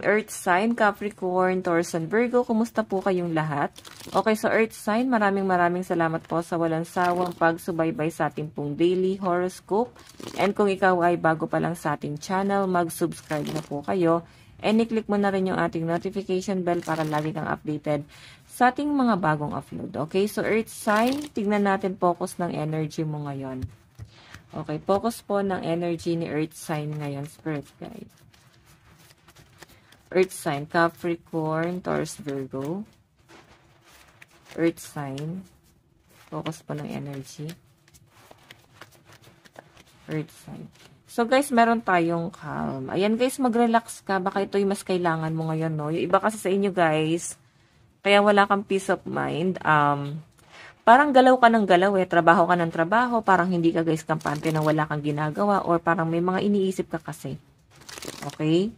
Earth sign, Capricorn, Taurus, and Virgo, kumusta po kayong lahat? Okay, so Earth sign, maraming salamat po sa walang sawang pagsubaybay sa ating pong daily horoscope. And kung ikaw ay bago pa lang sa ating channel, mag-subscribe na po kayo. And i-click mo na rin yung ating notification bell para lagi kang updated sa ating mga bagong upload. Okay, so Earth sign, tignan natin focus ng energy mo ngayon. Okay, focus po ng energy ni Earth sign ngayon, Spirit Guide. Earth sign, Capricorn, Taurus, Virgo. Earth sign. Focus po ng energy. Earth sign. So guys, meron tayong calm. Ayan guys, mag-relax ka. Baka ito yung mas kailangan mo ngayon, no? Yung iba kasi sa inyo guys, kaya wala kang peace of mind. Parang galaw ka ng galaw trabaho ka ng trabaho, parang hindi ka guys kampante na wala kang ginagawa or parang may mga iniisip ka kasi. Okay?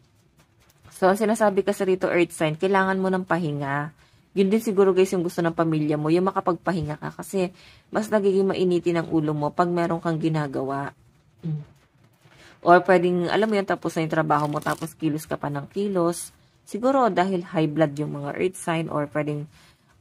So, sinasabi kasi rito, Earth sign, kailangan mo ng pahinga. Yun din siguro guys yung gusto ng pamilya mo, yung makapagpahinga ka. Kasi, mas nagiging mainitin ang ulo mo pag meron kang ginagawa. Or pwedeng, alam mo yun, tapos na yung trabaho mo, tapos kilos ka pa ng kilos. Siguro dahil high blood yung mga Earth sign, or pwedeng,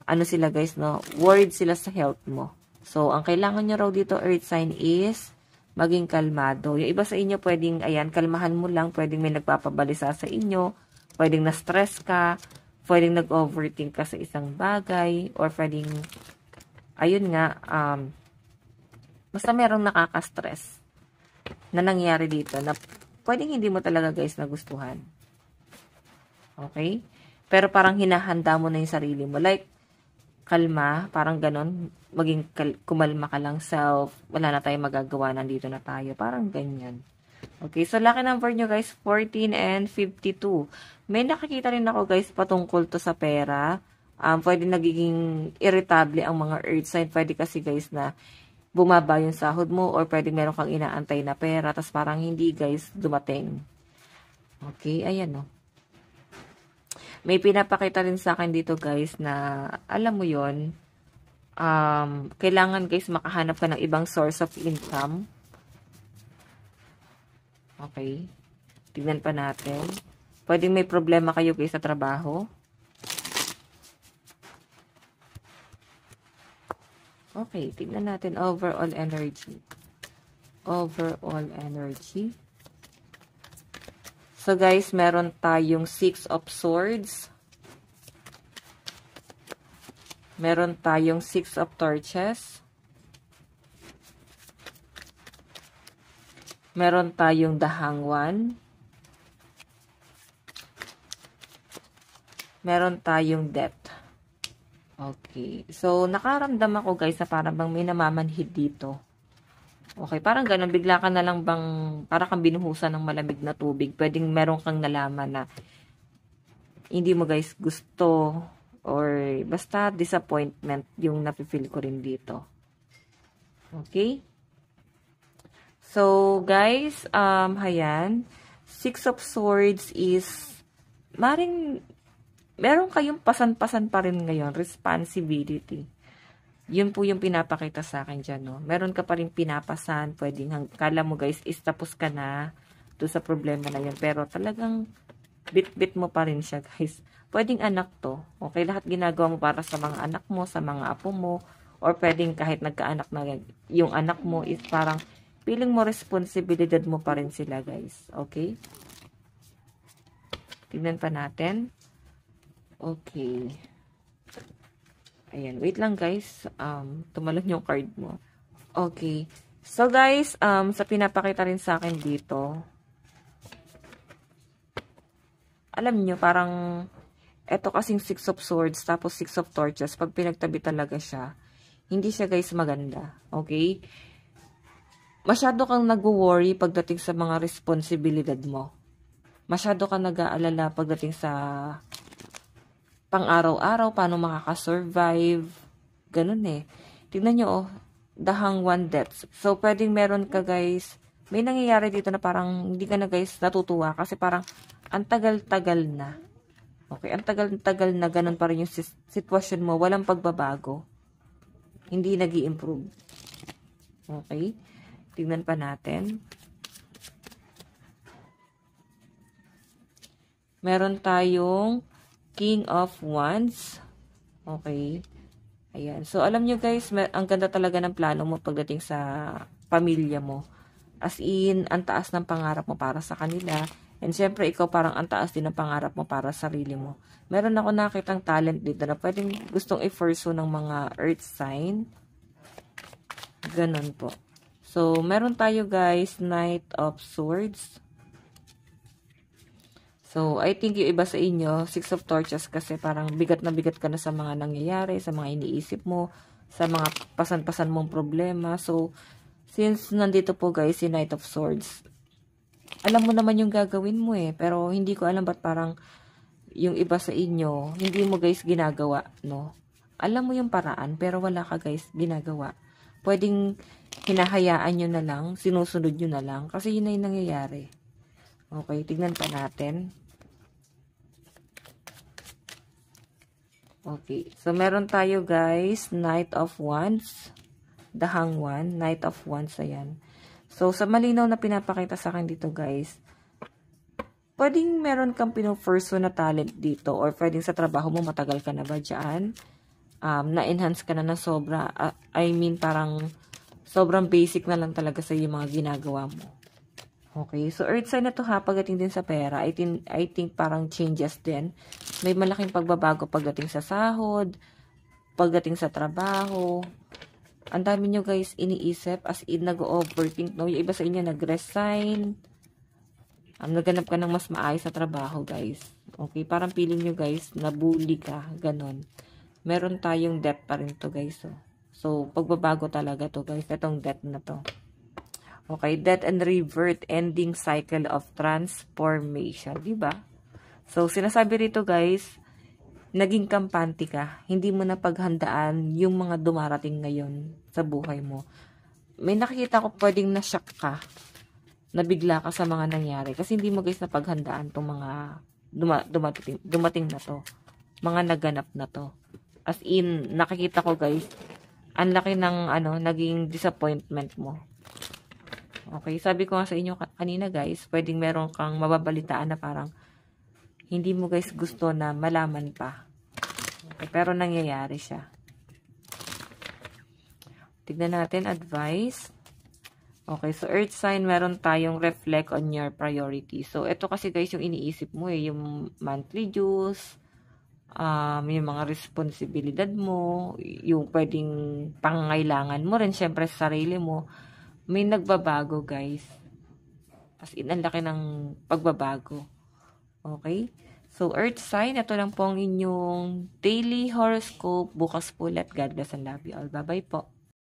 ano sila guys, no, worried sila sa health mo. So, ang kailangan nyo raw dito, Earth sign, is maging kalmado. Yung iba sa inyo, pwedeng, ayan, kalmahan mo lang, pwedeng may nagpapabalisa sa inyo, pwedeng na-stress ka, pwedeng nag-overthink ka sa isang bagay, or pwedeng, ayun nga, basta merong nakaka-stress na nangyari dito, na pwedeng hindi mo talaga guys nagustuhan. Okay? Pero parang hinahanda mo na yung sarili mo. Like, kalma, parang ganon, maging kumalma ka lang self, wala na tayong magagawa, nandito na tayo, parang ganyan. Okay, so lucky number nyo guys, 14 and 52. May nakikita rin ako guys patungkol to sa pera. Pwede nagiging irritable ang mga Earth sign. Pwede kasi guys na bumaba yung sahod mo or pwede meron kang inaantay na pera tapos parang hindi guys dumating. Okay, ayan o. May pinapakita rin sa akin dito guys na alam mo yon, kailangan guys makahanap ka ng ibang source of income. Okay. Tignan pa natin. Pwedeng may problema kayo guys sa trabaho. Okay. Tignan natin overall energy. Overall energy. So guys, meron tayong 6 of swords. Meron tayong 6 of torches. Meron tayong the hanged. Meron tayong death. Okay. So, nakaramdam ako guys na parang bang may namamanhid dito. Okay. Parang ganun. Bigla ka na lang bang, parang kang binuhusan ng malamig na tubig. Pwedeng meron kang nalaman na hindi mo guys gusto or basta disappointment yung napifeel ko rin dito. Okay. So, guys, ayan, 6 of swords is, meron kayong pasan-pasan pa rin ngayon, responsibility. Yun po yung pinapakita sa akin dyan, no? Meron ka pa rin pinapasan, pwedeng, kala mo guys, is tapos ka na doon sa problema na yun. Pero talagang, bit-bit mo pa rin siya, guys. Pwedeng anak to, okay? Lahat ginagawa mo para sa mga anak mo, sa mga apo mo, or pwedeng kahit nagkaanak na yung anak mo is parang, feeling mo responsibilidad mo pa rin sila, guys. Okay? Tignan pa natin. Okay. Ayan. Wait lang, guys. Tumalon yung card mo. Okay. So, guys, sa pinapakita rin sa akin dito, alam nyo, parang, eto kasing 6 of swords, tapos 6 of torches, pag pinagtabi talaga siya, hindi siya, guys, maganda. Okay? Masyado kang nag-worry pagdating sa mga responsibilidad mo. Masyado kang nag-aalala pagdating sa pang-araw-araw, paano makakasurvive. Ganun eh. Tignan nyo, oh, the hanged deaths. So, pwedeng meron ka guys, may nangyayari dito na parang hindi ka na guys natutuwa kasi parang ang tagal-tagal na. Okay, ang tagal-tagal na ganun pa rin yung sitwasyon mo, walang pagbabago. Hindi nag-i-improve. Okay? Tignan pa natin. Meron tayong King of Wands. Okay. Ayan. So, alam nyo guys, ang ganda talaga ng plano mo pagdating sa pamilya mo. As in, ang taas ng pangarap mo para sa kanila. And syempre, ikaw parang ang taas din ng pangarap mo para sa sarili mo. Meron ako nakitang talent dito na pwedeng gustong i-pursue ng mga earth sign. Ganon po. So, meron tayo guys, Knight of Swords. So, I think yung iba sa inyo, Six of Torches kasi parang bigat na bigat ka na sa mga nangyayari, sa mga iniisip mo, sa mga pasan-pasan mong problema. So, since nandito po guys, si Knight of Swords, alam mo naman yung gagawin mo eh. Pero hindi ko alam ba't parang yung iba sa inyo, hindi mo guys ginagawa, no? Alam mo yung paraan, pero wala ka guys ginagawa. Pwedeng hinahayaan nyo na lang, sinusunod nyo na lang, kasi yun na yung nangyayari. Okay, tignan pa natin. Okay, so meron tayo guys, Knight of Wands, the Hanged, Knight of Wands, ayan. So, sa malinaw na pinapakita sa akin dito guys, pwedeng meron kang pinupurso na talent dito or pwedeng sa trabaho mo matagal ka na ba dyan? Na-enhance ka na ng sobra, I mean parang sobrang basic na lang talaga sa yung mga ginagawa mo. Okay, so earth sign na to ha, pagdating din sa pera, I think parang changes din. May malaking pagbabago pagdating sa sahod, pagdating sa trabaho. Ang dami nyo guys iniisip, as in nag-overthink, no? Yung iba sa inyo nag-resign, naghanap ka ng mas maayos sa trabaho guys. Okay, parang feeling nyo guys, nabully ka, ganon. Meron tayong debt pa rin to guys. So, pagbabago talaga to guys, itong debt na to. Okay, death and rebirth, ending cycle of transformation, di ba? So, sinasabi rito guys, naging kampante ka, hindi mo na paghandaan yung mga dumarating ngayon sa buhay mo. May nakikita ko pwedeng na-shock ka, nabigla ka sa mga nangyari, kasi hindi mo guys napaghandaan tong mga dumating na to, mga naganap na to. As in, nakikita ko guys, ang laki ng naging disappointment mo. Okay, sabi ko nga sa inyo kanina guys, pwedeng meron kang mababalitaan na parang hindi mo guys gusto na malaman pa. Okay, pero nangyayari siya. Tignan natin, advice. Okay, so earth sign, meron tayong reflect on your priority. So, ito kasi guys yung iniisip mo eh, yung monthly dues, yung mga responsibilidad mo, yung pwedeng pangangailangan mo rin, syempre sa sarili mo. May nagbabago guys. As in, ang laki ng pagbabago. Okay? So, earth sign, ito lang po ang inyong daily horoscope. Bukas po ulit. God bless and love you all. Bye-bye po.